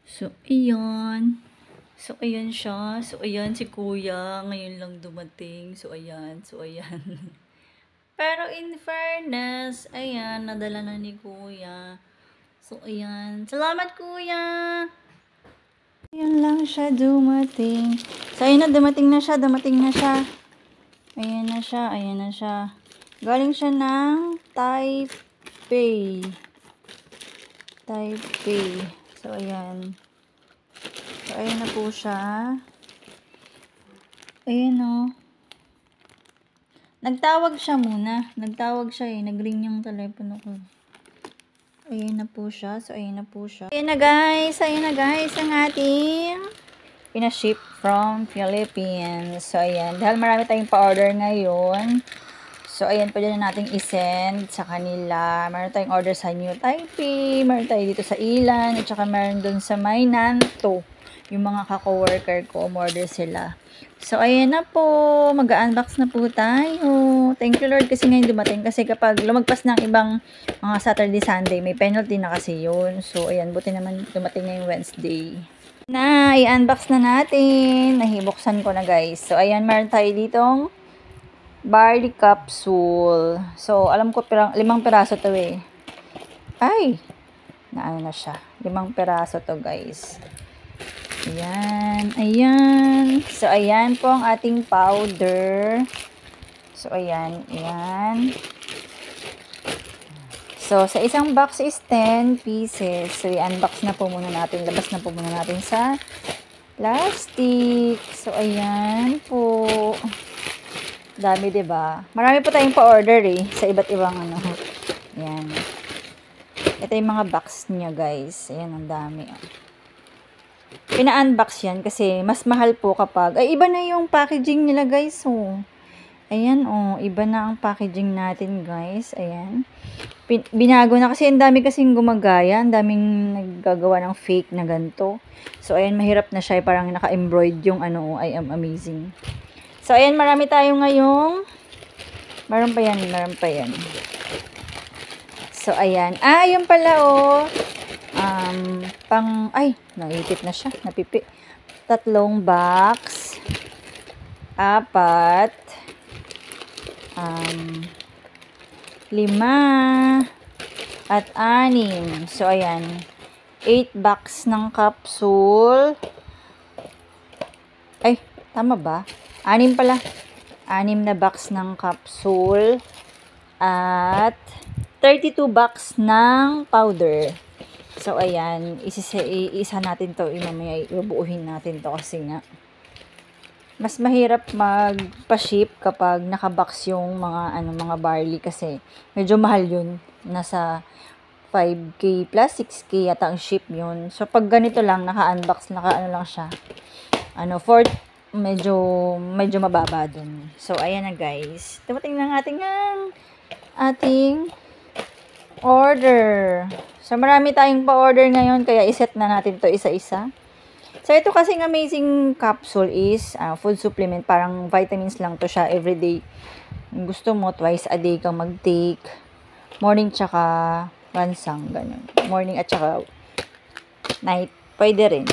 So, ayan. So, ayan siya. So, ayan si kuya. Ngayon lang dumating. So, ayan. So, ayan. Pero in fairness, ayan, nadala na ni kuya. So, ayan. Salamat, kuya! Ayan lang siya dumating. So, ayan na, dumating na siya. Dumating na siya. Ayan na siya. Ayan na siya. Galing siya ng Taipei. Taipei. So, ayan. So, ayan na po siya. Ayan o. Nagtawag siya muna. Nagtawag siya eh. Nag-ring yung telepono ko. Ayan na po siya. So, ayan na po siya. Ayan na guys. Ayan na guys. Ang ating pinaship from Philippines. So, ayan. Dahil marami tayong pa-order ngayon. So, ayan. Pwede na nating isend sa kanila. Meron tayong order sa New Taipei. Meron tayo dito sa Ilan. At saka meron dun sa Mainanto. Yung mga ka-coworker ko, umorder sila. So, ayan na po. Mag-unbox na po tayo. Thank you, Lord, kasi ngayon dumating. Kasi kapag lumagpas ng ibang mga Saturday, Sunday, may penalty na kasi yun. So, ayan. Buti naman dumating ngayong Wednesday. Na, i-unbox na natin. Nahibuksan ko na, guys. So, ayan. Meron tayo ditong barley capsule. So, alam ko 5 piraso to eh. Ay! Naano na siya. 5 piraso to, guys. Ayan, ayan. So, ayan po ang ating powder. So, ayan, ayan. So, sa isang box is 10 pieces. So, i-unbox na po muna natin. Labas na po muna natin sa plastic. So, ayan po. Dami, diba? Marami po tayong pa-order eh. Sa iba't ibang ano. Ayan. Ito yung mga box niya, guys. Ayan, ang dami. Pina-unbox yan kasi mas mahal po kapag ay iba na yung packaging nila, guys. So, ayan iba na ang packaging natin, guys. Ayan. Binago na kasi ang dami kasing gumagaya, ang daming naggagawa ng fake na ganto. So, ayan, mahirap na siya, parang naka-embroid yung I am amazing. So, ayan, marami tayo ngayong meron pa yan. So, ayan. Yun pala naipit na siya, napipi. 3 box, 4, 5, at 6. So, ayan. 8 box ng capsule. Ay, tama ba? 6 pala. 6 na box ng capsule. At 32 box ng powder. So, ayan. Isa natin to. Mamaya ibubuuhin natin to kasi nga mas mahirap magpa-ship kapag nakabox yung mga barley kasi medyo mahal yun. Nasa 5K plus 6K yata ang ship yun. So, pag ganito lang, naka-unbox, lang siya. Medyo mababa dun. So, ayan na, guys. Dumating na ating order. So, marami tayong pa-order ngayon, kaya iset na natin to isa-isa. So, ito kasing amazing capsule is food supplement. Parang vitamins lang to siya everyday. Kung gusto mo, twice a day kang mag-take. Morning tsaka lansang, ganun. Morning at tsaka night, pwede rin.